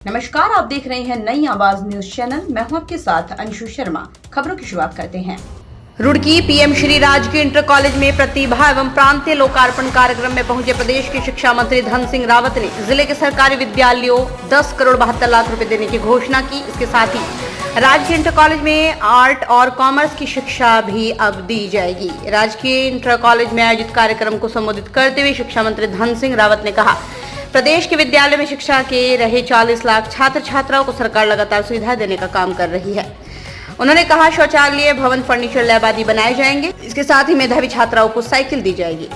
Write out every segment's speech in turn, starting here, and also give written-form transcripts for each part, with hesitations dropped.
नमस्कार, आप देख रहे हैं नई आवाज न्यूज चैनल। मैं हूं आपके साथ अंशु शर्मा। खबरों की शुरुआत करते हैं। रुड़की पीएम श्री राजकीय इंटर कॉलेज में प्रतिभा एवं प्रांतीय लोकार्पण कार्यक्रम में पहुंचे प्रदेश के शिक्षा मंत्री धन सिंह रावत ने जिले के सरकारी विद्यालयों 10 करोड़ 72 लाख रुपए देने की घोषणा की। इसके साथ ही राजकीय इंटर कॉलेज में आर्ट और कॉमर्स की शिक्षा भी अब दी जाएगी। राजकीय इंटर कॉलेज में आयोजित कार्यक्रम को संबोधित करते हुए शिक्षा मंत्री धन सिंह रावत ने कहा, प्रदेश के विद्यालय में शिक्षा के रहे 40 लाख छात्र छात्राओं को सरकार लगातार सुविधा देने का काम कर रही है। उन्होंने कहा, शौचालय, भवन, फर्नीचर, लैब आदि बनाए जाएंगे। इसके साथ ही मेधावी छात्राओं को साइकिल दी जाएगी।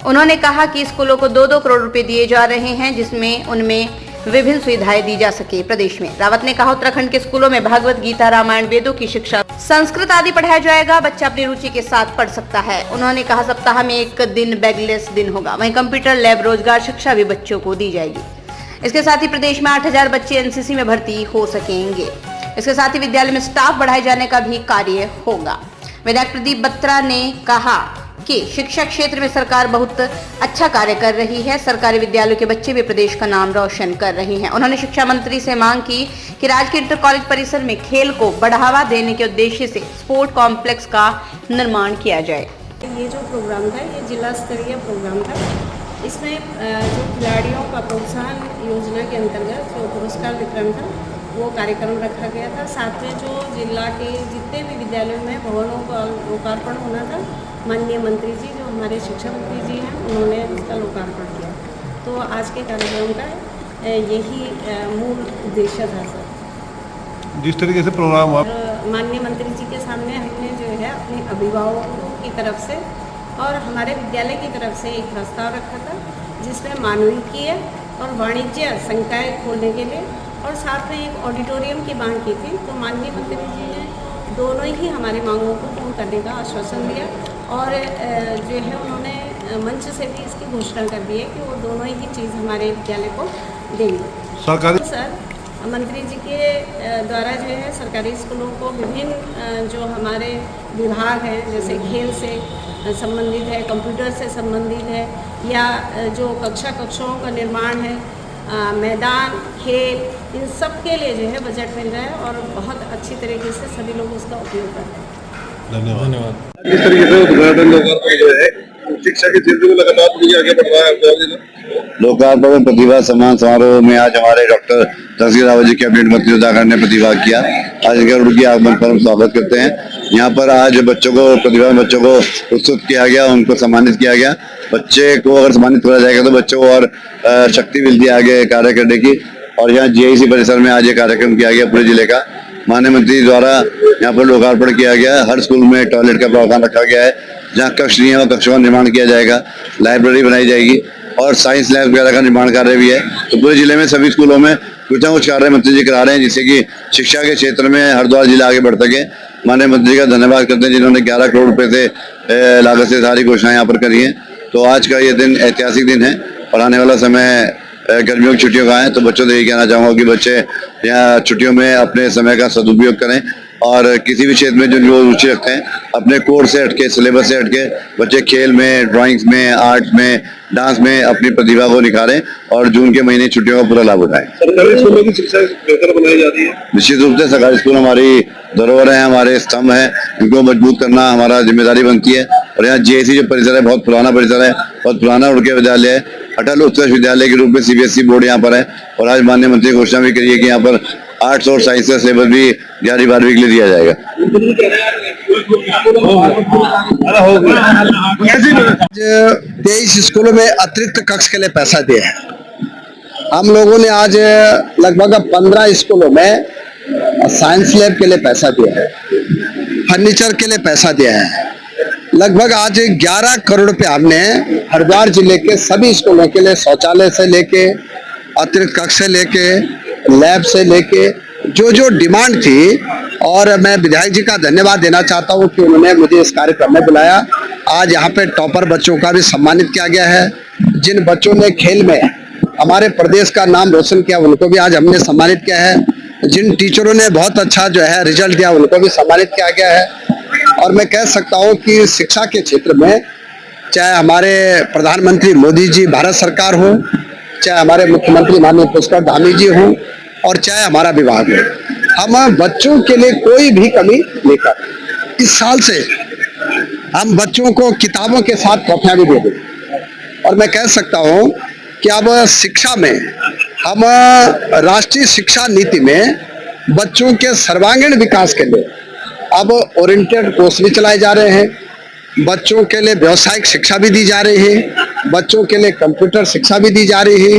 उन्होंने कहा कि स्कूलों को 2-2 करोड़ रुपए दिए जा रहे हैं, जिसमें उनमें विभिन्न सुविधाएं दी जा सके। प्रदेश में रावत ने कहा, उत्तराखंड के स्कूलों में भागवत गीता, रामायण, वेदों की शिक्षा, संस्कृत आदि पढ़ाया जाएगा। बच्चा अपनी रुचि के साथ पढ़ सकता है। उन्होंने कहा, सप्ताह में 1 दिन बैगलेस दिन होगा। वहीं कंप्यूटर लैब, रोजगार शिक्षा भी बच्चों को दी जाएगी। इसके साथ ही प्रदेश में 8000 बच्चे एनसीसी में भर्ती हो सकेंगे। इसके साथ ही विद्यालय में स्टाफ बढ़ाए जाने का भी कार्य होगा। विधायक प्रदीप बत्रा ने कहा कि शिक्षा क्षेत्र में सरकार बहुत अच्छा कार्य कर रही है। सरकारी विद्यालयों के बच्चे भी प्रदेश का नाम रोशन कर रहे हैं। उन्होंने शिक्षा मंत्री से मांग की कि राजकीय इंटर कॉलेज परिसर में खेल को बढ़ावा देने के उद्देश्य से स्पोर्ट कॉम्प्लेक्स का निर्माण किया जाए। ये जो प्रोग्राम था, ये जिला स्तरीय प्रोग्राम था। इसमें जो खिलाड़ियों का प्रोत्साहन योजना के अंतर्गत जो पुरस्कार वितरण था, वो कार्यक्रम रखा गया था। साथ में जो जिला के जितने भी विद्यालयों में भवनों का लोकार्पण होना था, माननीय मंत्री जी जो हमारे शिक्षा मंत्री जी हैं, उन्होंने उसका लोकार्पण किया। तो आज के कार्यक्रम का यही मूल उद्देश्य था सर। जिस तरीके से प्रोग्राम हुआ, माननीय मंत्री जी के सामने हमने जो है अपने अभिभावकों की तरफ से और हमारे विद्यालय की तरफ से एक प्रस्ताव रखा था, जिसमें मानविकीय और वाणिज्य संकाय खोलने के लिए और साथ में एक ऑडिटोरियम की मांग की थी। तो माननीय मंत्री जी ने दोनों ही हमारी मांगों को पूर्ण करने का आश्वासन दिया और जो है उन्होंने मंच से भी इसकी घोषणा कर दी है कि वो दोनों ही चीज़ हमारे विद्यालय को देंगे। सरकारी सर, मंत्री जी के द्वारा जो है सरकारी स्कूलों को विभिन्न जो हमारे विभाग हैं, जैसे खेल से संबंधित है, कंप्यूटर से संबंधित है, या जो कक्षाओं का निर्माण है, मैदान, खेल, इन सब के लिए जो है बजट मिल रहा है और बहुत अच्छी तरीके से सभी लोग उसका उपयोग कर रहे हैं। धन्यवाद। किस तरीके से उद्घाटन लोकार्पण जो है शिक्षा के क्षेत्र में लगातार आगे बढ़ रहा है। लोकार्पण प्रतिभा सम्मान समारोह में आज हमारे डॉक्टर धन सिंह रावत जी कैबिनेट मंत्री उत्तराखंड ने प्रतिभा किया। आज उनकी आगमन पर हम स्वागत करते हैं। यहाँ पर आज बच्चों को, प्रतिभावान बच्चों को प्रस्तुत किया गया, उनको सम्मानित किया गया। बच्चे को अगर सम्मानित किया जाएगा तो बच्चों को और शक्ति मिलती है आगे कार्य करने की। और यहाँ जीआईसी परिसर में आज ये कार्यक्रम किया गया पूरे जिले का। माननीय मंत्री द्वारा यहाँ पर लोकार्पण किया गया। हर स्कूल में टॉयलेट का प्रावधान रखा गया है। जहाँ कक्ष नहीं है वहाँ कक्षों का निर्माण किया जाएगा, लाइब्रेरी बनाई जाएगी और साइंस लैब वगैरह का निर्माण कार्य भी है। तो पूरे जिले में सभी स्कूलों में कुछ ना कुछ कार्य मंत्री जी करा रहे हैं, जिससे कि शिक्षा के क्षेत्र में हरिद्वार जिला आगे बढ़ सके। माननीय मंत्री का धन्यवाद करते हैं जिन्होंने 11 करोड़ रुपए से लागत से सारी घोषणाएं यहाँ पर करी हैं। तो आज का ये दिन ऐतिहासिक दिन है और आने वाला समय गर्मियों की छुट्टियों का है। तो बच्चों से यही कहना चाहूँगा कि बच्चे यहाँ छुट्टियों में अपने समय का सदुपयोग करें और किसी भी क्षेत्र में जो रुचि रखते हैं, अपने कोर्स से हटके, सिलेबस से हटके बच्चे खेल में, ड्राइंग्स में, आर्ट में, डांस में अपनी प्रतिभा को निखारें और जून के महीने छुट्टियों का पूरा लाभ उठाएं। सरकारी स्कूलों की शिक्षा बेहतर बनाई जाती है। निश्चित रूप से सरकारी स्कूल हमारी धरोहर है, हमारे स्तंभ है, इनको मजबूत करना हमारा जिम्मेदारी बनती है। और यहाँ जीआईसी जो परिसर है बहुत पुराना परिसर है, बहुत पुराना उड़के विद्यालय है, अटल उत्कृष्ट विद्यालय के रूप में सीबीएसई बोर्ड यहाँ पर है। और आज माननीय मंत्री ने घोषणा भी करी है कि यहाँ पर आर्ट्स और साइंस का सिलेबस भी 11वीं-12वीं के लिए दिया जाएगा। 23 स्कूलों में अतिरिक्त कक्ष के लिए पैसा दिया है। हम लोगों ने आज लगभग 15 स्कूलों में साइंस लैब के लिए पैसा दिया है, फर्नीचर के लिए पैसा दिया है। लगभग आज 11 करोड़ रुपए हमने हरिद्वार जिले के सभी स्कूलों के लिए, शौचालय से लेके, अतिरिक्त कक्ष से लेके, लैब से लेके जो डिमांड थी। और मैं विधायक जी का धन्यवाद देना चाहता हूँ कि उन्होंने मुझे इस कार्यक्रम में बुलाया। आज यहाँ पे टॉपर बच्चों का भी सम्मानित किया गया है। जिन बच्चों ने खेल में हमारे प्रदेश का नाम रोशन किया उनको भी आज हमने सम्मानित किया है। जिन टीचरों ने बहुत अच्छा जो है रिजल्ट दिया उनको भी सम्मानित किया गया है। और मैं कह सकता हूँ कि शिक्षा के क्षेत्र में चाहे हमारे प्रधानमंत्री मोदी जी, भारत सरकार हो, चाहे हमारे मुख्यमंत्री माननीय पुष्कर धामी जी हों और चाहे हमारा विभाग हो, हम बच्चों के लिए कोई भी कमी नहीं कर। इस साल से हम बच्चों को किताबों के साथ कॉपियां भी दे दें और मैं कह सकता हूं कि अब शिक्षा में हम राष्ट्रीय शिक्षा नीति में बच्चों के सर्वांगीण विकास के लिए अब ओरिएंटेड कोर्स भी चलाए जा रहे हैं, बच्चों के लिए व्यावसायिक शिक्षा भी दी जा रही है, बच्चों के लिए कंप्यूटर शिक्षा भी दी जा रही है।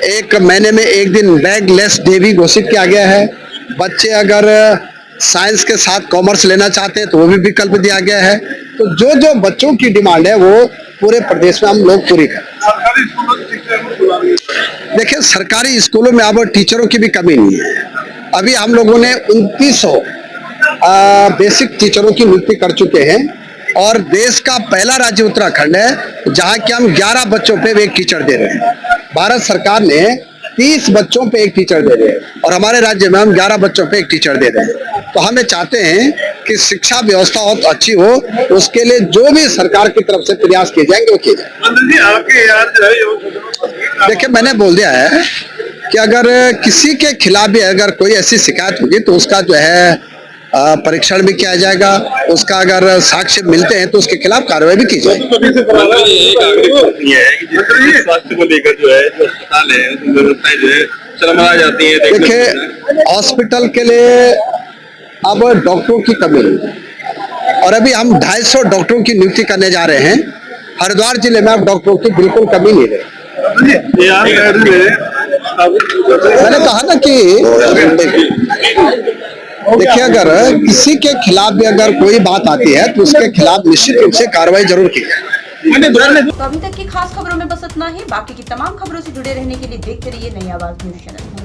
एक महीने में एक दिन बैगलेस डे भी घोषित किया गया है। बच्चे अगर साइंस के साथ कॉमर्स लेना चाहते हैं तो वो भी विकल्प दिया गया है। तो जो जो बच्चों की डिमांड है वो पूरे प्रदेश में हम लोग पूरी करें। देखिए, सरकारी स्कूलों में अब टीचरों की भी कमी नहीं है। अभी हम लोगों ने 2900 बेसिक टीचरों की नियुक्ति कर चुके हैं और देश का पहला राज्य उत्तराखंड है जहां कि हम 11 बच्चों पे एक टीचर दे रहे हैं। भारत सरकार ने 30 बच्चों पे एक टीचर दे रहे हैं और हमारे राज्य में हम 11 बच्चों पे एक टीचर दे रहे हैं। तो हमें चाहते हैं कि शिक्षा व्यवस्था बहुत अच्छी हो, उसके लिए जो भी सरकार की तरफ से प्रयास किए जाएंगे वो किए जाएंगे। देखिए, मैंने बोल दिया है कि अगर किसी के खिलाफ भी अगर कोई ऐसी शिकायत होगी तो उसका जो है परीक्षण भी किया जाएगा, उसका अगर साक्ष्य मिलते हैं तो उसके खिलाफ कार्रवाई भी की जाएगी। स्वास्थ्य को लेकर जो है जो अस्पताल है उसमें व्यवस्थाएं जो है चरमरा जाती है। देखिए, हॉस्पिटल के लिए अब डॉक्टरों की कमी है और अभी हम 250 डॉक्टरों की नियुक्ति करने जा रहे हैं। हरिद्वार जिले में अब डॉक्टरों की बिल्कुल कमी नहीं रही। मैंने कहा ना कि देखिए, अगर किसी के खिलाफ भी अगर कोई बात आती है तो उसके खिलाफ निश्चित रूप से कार्रवाई जरूर की जाए। तो अभी तक की खास खबरों में बस इतना ही। बाकी की तमाम खबरों से जुड़े रहने के लिए देखते रहिए नई आवाज न्यूज चैनल।